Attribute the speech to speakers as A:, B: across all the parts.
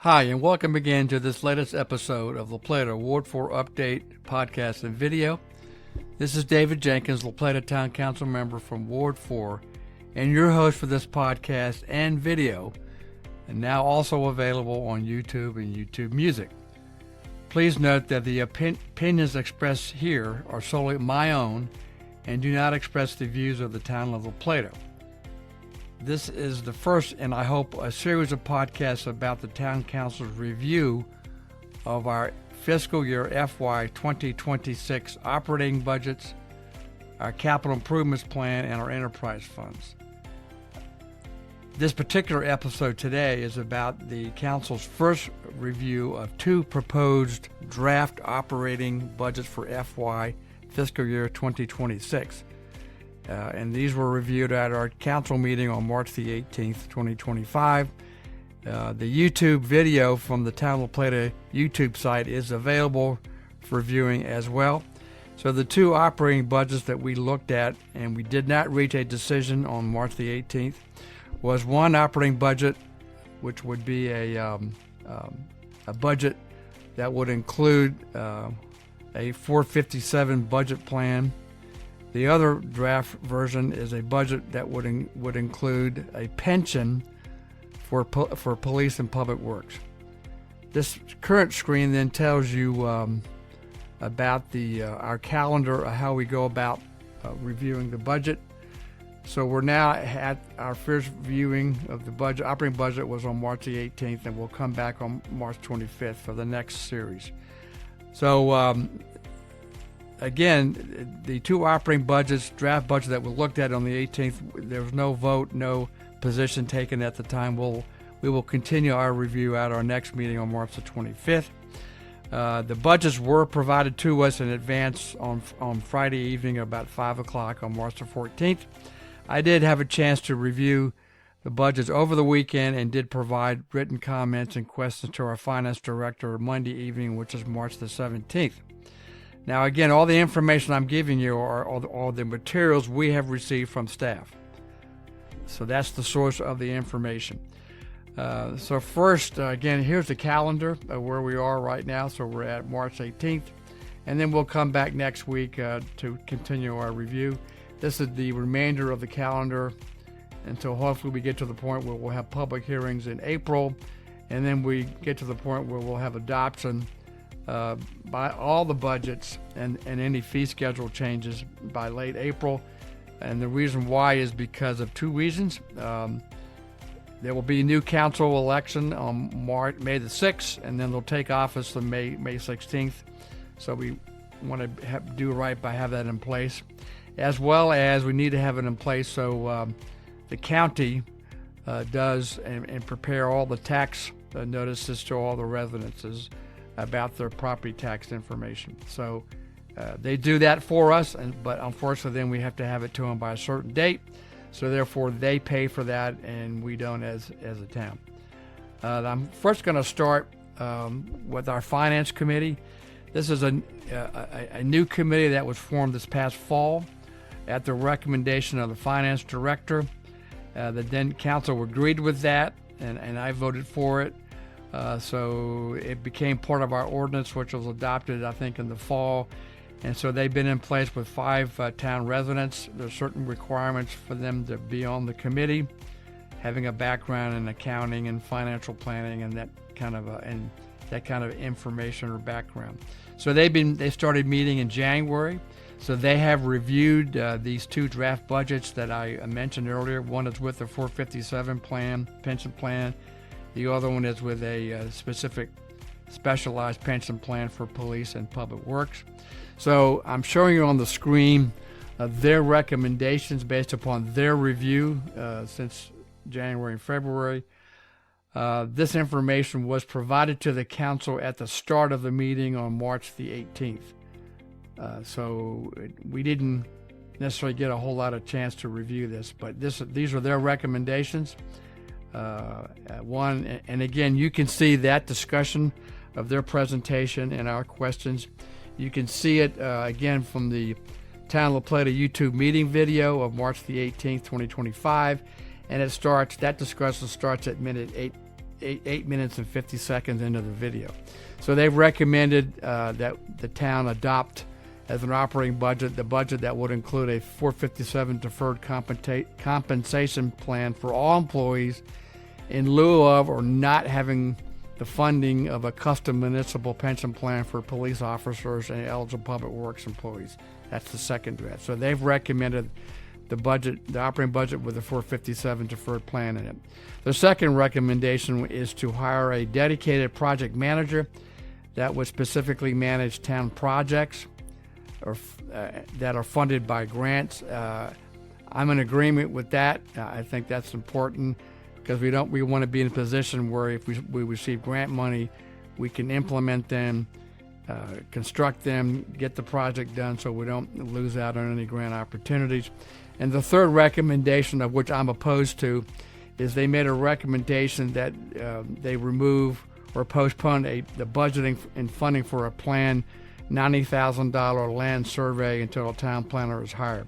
A: Hi, and welcome again to this latest episode of La Plata Ward 4 Update Podcast and Video. This is David Jenkins, La Plata Town Council member from Ward 4, and your host for this podcast and video, and now also available on YouTube and YouTube Music. Please note that the opinions expressed here are solely my own and do not express the views of the town of La Plata. This is the first, and I hope, a series of podcasts about the Town Council's review of our fiscal year FY 2026 operating budgets, our capital improvements plan, and our enterprise funds. This particular episode today is about the Council's first review of two proposed draft operating budgets for FY fiscal year 2026. And these were reviewed at our council meeting on March the 18th, 2025. The YouTube video from the Town of La Plata YouTube site is available for viewing as well. So the two operating budgets that we looked at, and we did not reach a decision on March the 18th, was one operating budget, which would be a budget that would include a 457 budget plan. The other draft version is a budget that would include a pension for police and public works. This current screen then tells you about our calendar, how we go about reviewing the budget. So we're now at our first viewing of the budget. Operating budget was on March the 18th, and we'll come back on March 25th for the next series. So again, the two operating budgets, draft budget that we looked at on the 18th, there was no vote, no position taken at the time. We will continue our review at our next meeting on March the 25th. The budgets were provided to us in advance on Friday evening about 5 o'clock on March the 14th. I did have a chance to review the budgets over the weekend and did provide written comments and questions to our finance director Monday evening, which is March the 17th. Now, again, all the information I'm giving you are all the materials we have received from staff. So that's the source of the information. So first, again, here's the calendar of where we are right now. So we're at March 18th, and then we'll come back next week to continue our review. This is the remainder of the calendar until hopefully we get to the point where we'll have public hearings in April, and then we get to the point where we'll have adoption by all the budgets and any fee schedule changes by late April. And the reason why is because of two reasons. There will be a new council election on May the 6th, and then they'll take office on May 16th. So we want to do right by have that in place, as well as we need to have it in place so the county does and prepare all the tax notices to all the residences about their property tax information. So they do that for us, but unfortunately then we have to have it to them by a certain date. So therefore they pay for that and we don't as a town. I'm first going to start with our finance committee. This is a new committee that was formed this past fall at the recommendation of the finance director. The then council agreed with that, and I voted for it. So it became part of our ordinance, which was adopted, I think, in the fall. And so they've been in place with 5 town residents. There's certain requirements for them to be on the committee, having a background in accounting and financial planning and that kind of information or background. So they started meeting in January. So they have reviewed these two draft budgets that I mentioned earlier. One is with the 457 pension plan. The other one is with a specific specialized pension plan for police and public works. So I'm showing you on the screen their recommendations based upon their review since January and February. This information was provided to the council at the start of the meeting on March the 18th. So we didn't necessarily get a whole lot of chance to review this, but these are their recommendations. And again, you can see that discussion of their presentation and our questions. You can see it again from the Town of La Plata YouTube meeting video of March the 18th, 2025, and that discussion starts at minute 8 minutes and 50 seconds into the video. So they've recommended that the town adopt as an operating budget the budget that would include a 457 deferred compensation plan for all employees in lieu of or not having the funding of a custom municipal pension plan for police officers and eligible public works employees. That's the second draft. So they've recommended the operating budget with a 457 deferred plan in it. The second recommendation is to hire a dedicated project manager that would specifically manage town projects that are funded by grants. I'm in agreement with that. I think that's important because we want to be in a position where if we receive grant money, we can implement them, construct them, get the project done so we don't lose out on any grant opportunities. And the third recommendation, of which I'm opposed to, is they made a recommendation that they remove or postpone the budgeting and funding for a planned $90,000 land survey until a town planner is hired.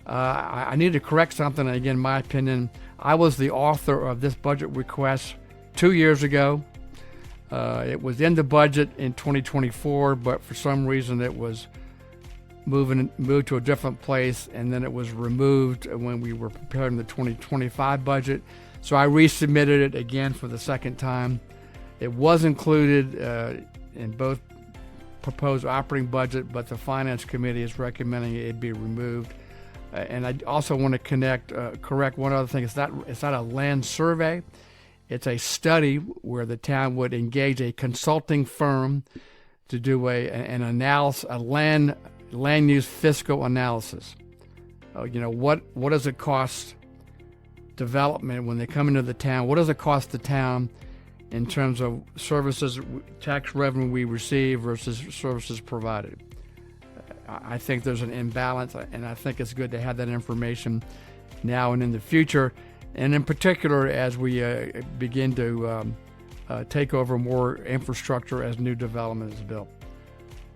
A: I need to correct something. And again, my opinion, I was the author of this budget request 2 years ago. It was in the budget in 2024, but for some reason it was moved to a different place, and then it was removed when we were preparing the 2025 budget. So I resubmitted it again for the second time. It was included in both proposed operating budget, but the Finance Committee is recommending it be removed. And I also want to correct one other thing. It's not a land survey. It's a study where the town would engage a consulting firm to do an analysis, a land use fiscal analysis. What does it cost development when they come into the town? What does it cost the town in terms of services, tax revenue we receive versus services provided? I think there's an imbalance, and I think it's good to have that information now and in the future, and in particular as we begin to take over more infrastructure as new development is built.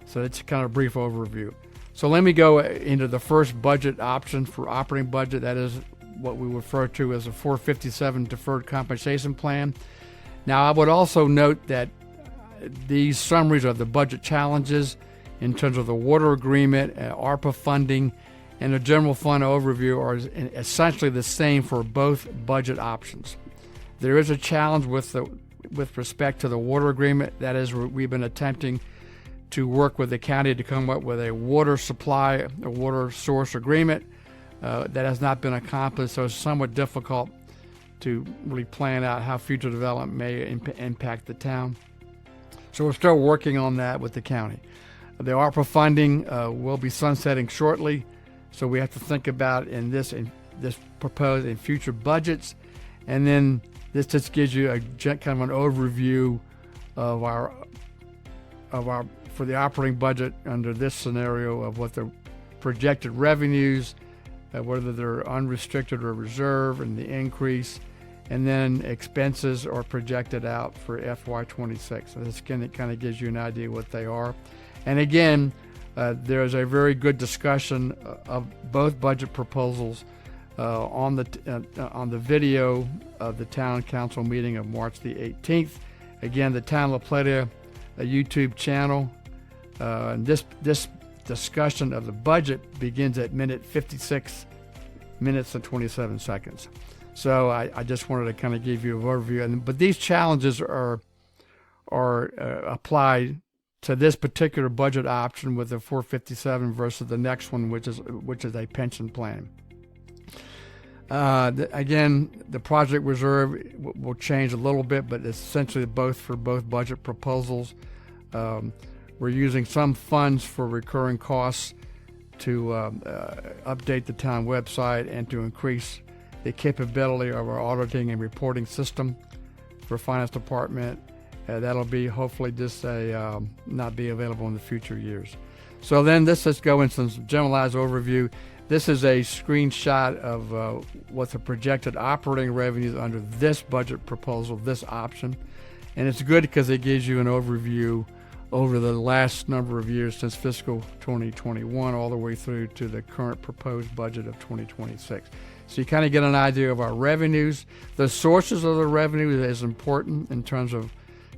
A: So that's kind of a brief overview. So let me go into the first budget option for operating budget. That is what we refer to as a 457 deferred compensation plan. Now, I would also note that these summaries of the budget challenges in terms of the water agreement, ARPA funding, and the general fund overview are essentially the same for both budget options. There is a challenge with respect to the water agreement. That is, we've been attempting to work with the county to come up with a water supply, a water source agreement. That has not been accomplished, so it's somewhat difficult to really plan out how future development may impact the town. So we're still working on that with the county. The ARPA funding will be sunsetting shortly, so we have to think about this proposed in future budgets. And then this just gives you a kind of an overview of our for the operating budget under this scenario of what the projected revenues, whether they're unrestricted or reserved, and the increase, and then expenses are projected out for FY26. So this kind of gives you an idea what they are. And again, there's a very good discussion of both budget proposals on the video of the Town Council meeting of March the 18th. Again, the Town of La Plata YouTube channel. And this discussion of the budget begins at minute 56 minutes and 27 seconds. So I just wanted to kind of give you an overview. But these challenges are applied to this particular budget option with the 457 versus the next one, which is a pension plan. Again, the project reserve will change a little bit, but it's essentially for both budget proposals. We're using some funds for recurring costs to update the town website and to increase the capability of our auditing and reporting system for finance department. That'll be hopefully just not be available in the future years. So then let's go into some generalized overview. This is a screenshot of what the projected operating revenues under this budget proposal, this option. And it's good because it gives you an overview over the last number of years since fiscal 2021 all the way through to the current proposed budget of 2026. So you kind of get an idea of our revenues. The sources of the revenue is important in terms of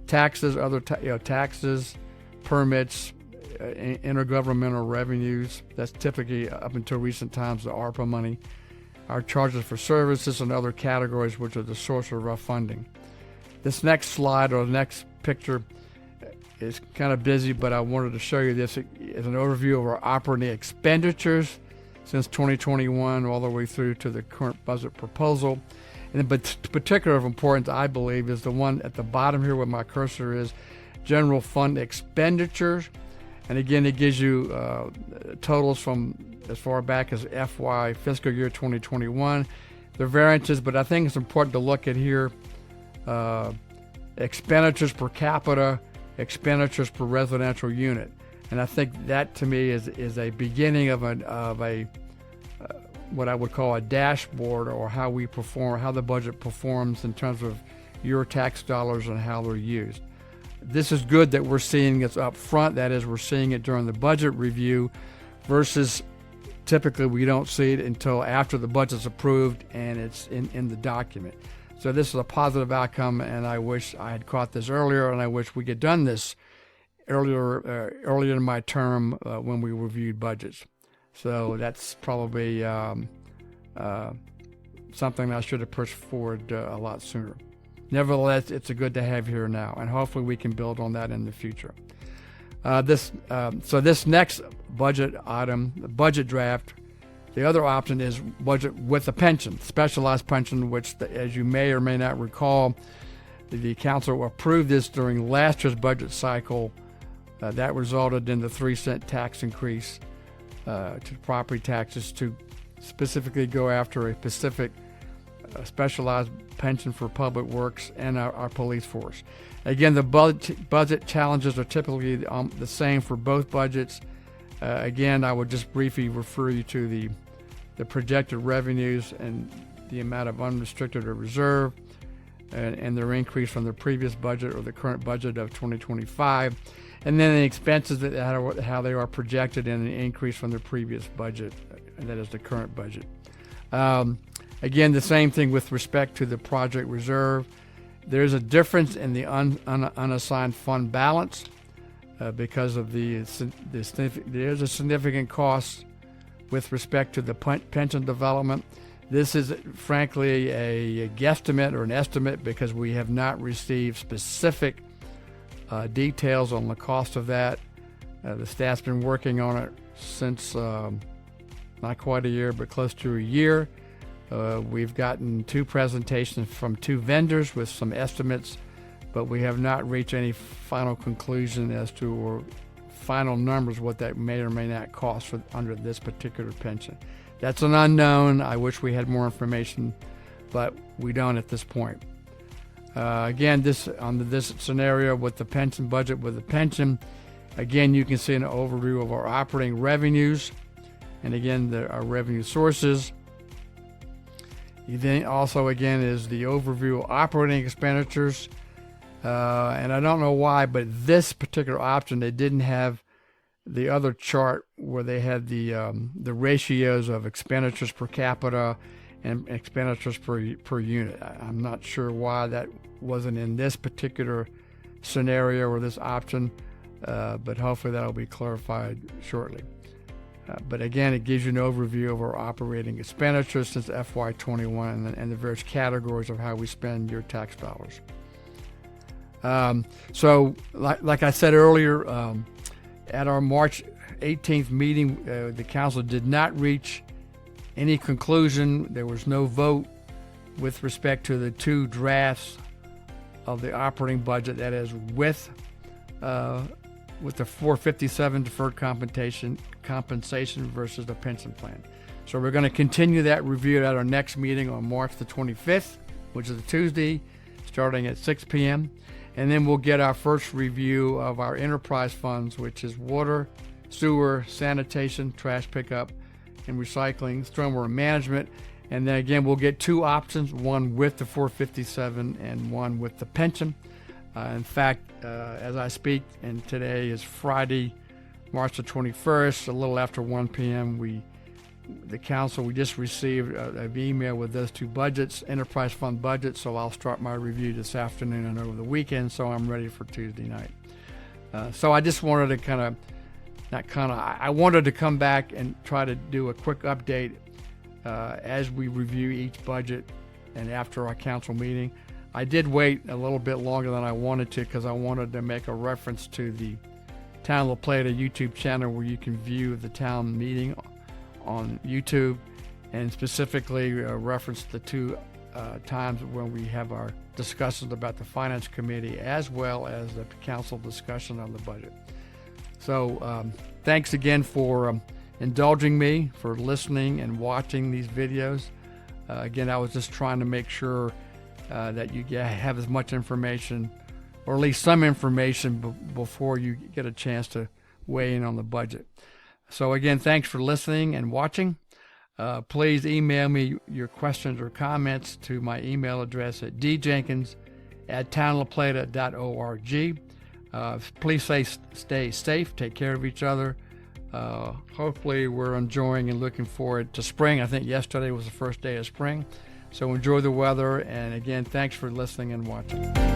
A: taxes, other taxes, permits, intergovernmental revenues. That's typically, up until recent times, the ARPA money. Our charges for services and other categories, which are the source of our funding. This next slide or the next picture is kind of busy, but I wanted to show you this as an overview of our operating expenditures since 2021 all the way through to the current budget proposal. And but particular of importance, I believe, is the one at the bottom here where my cursor is, general fund expenditures. And again, it gives you totals from as far back as FY fiscal year 2021. They're variances, but I think it's important to look at here expenditures per capita, expenditures per residential unit. And I think that to me is a beginning of a what I would call a dashboard, or how we perform, how the budget performs in terms of your tax dollars and how they're used. This is good that we're seeing it up front. That is, we're seeing it during the budget review, versus typically we don't see it until after the budget's approved and it's in the document. So this is a positive outcome, and I wish I had caught this earlier, and I wish we had done this earlier in my term when we reviewed budgets. So that's probably something I should have pushed forward a lot sooner. Nevertheless, it's a good to have here now, and hopefully we can build on that in the future. So this next budget item, the budget draft, the other option is budget with a pension, specialized pension, which, as you may or may not recall, the council approved this during last year's budget cycle. That resulted in the 3-cent tax increase to property taxes to specifically go after a specific specialized pension for public works and our police force. Again, the budget challenges are typically the same for both budgets. Again, I would just briefly refer you to the projected revenues and the amount of unrestricted or reserve, and their increase from the previous budget or the current budget of 2025. And then the expenses, how they are projected, and an increase from the previous budget, and that is the current budget. Again, the same thing with respect to the project reserve. There's a difference in the unassigned fund balance because of there's a significant cost with respect to the pension development. This is frankly a guesstimate or an estimate because we have not received specific details on the cost of that. The staff's been working on it since not quite a year, but close to a year. We've gotten 2 presentations from 2 vendors with some estimates, but we have not reached any final conclusion as to, or final numbers, what that may or may not cost under this particular pension. That's an unknown. I wish we had more information, but we don't at this point. Again, under this scenario with the pension budget, with the pension, again, you can see an overview of our operating revenues, and again, our revenue sources. Then also, again, is the overview of operating expenditures. And I don't know why, but this particular option, they didn't have the other chart where they had the ratios of expenditures per capita and expenditures per unit. I'm not sure why that wasn't in this particular scenario or this option, but hopefully that'll be clarified shortly. But again, it gives you an overview of our operating expenditures since FY21 and the various categories of how we spend your tax dollars. So, like I said earlier, at our March 18th meeting, the council did not reach any conclusion. There was no vote with respect to the 2 drafts of the operating budget, that is with the 457 deferred compensation versus the pension plan. So we're going to continue that review at our next meeting on March the 25th, which is a Tuesday, starting at 6 p.m. And then we'll get our first review of our enterprise funds, which is water, sewer, sanitation, trash pickup, and recycling, stormwater management. And then again, we'll get 2 options, one with the 457 and one with the pension. In fact, as I speak, and today is Friday, March the 21st, a little after 1 p.m., we the council, we just received an email with those two budgets, enterprise fund budgets, so I'll start my review this afternoon and over the weekend, so I'm ready for Tuesday night. So I just wanted to I wanted to come back and try to do a quick update as we review each budget and after our council meeting. I did wait a little bit longer than I wanted to because I wanted to make a reference to the Town of La Plata YouTube channel where you can view the town meeting on YouTube, and specifically reference the two times when we have our discussions about the Finance Committee as well as the council discussion on the budget. So thanks again for indulging me, for listening and watching these videos. Again, I was just trying to make sure that you have as much information, or at least some information, before you get a chance to weigh in on the budget. So again, thanks for listening and watching. Please email me your questions or comments to my email address at djenkins@townoflaplata.org. Please stay safe, take care of each other. Hopefully we're enjoying and looking forward to spring. I think yesterday was the first day of spring. So enjoy the weather, and again, thanks for listening and watching.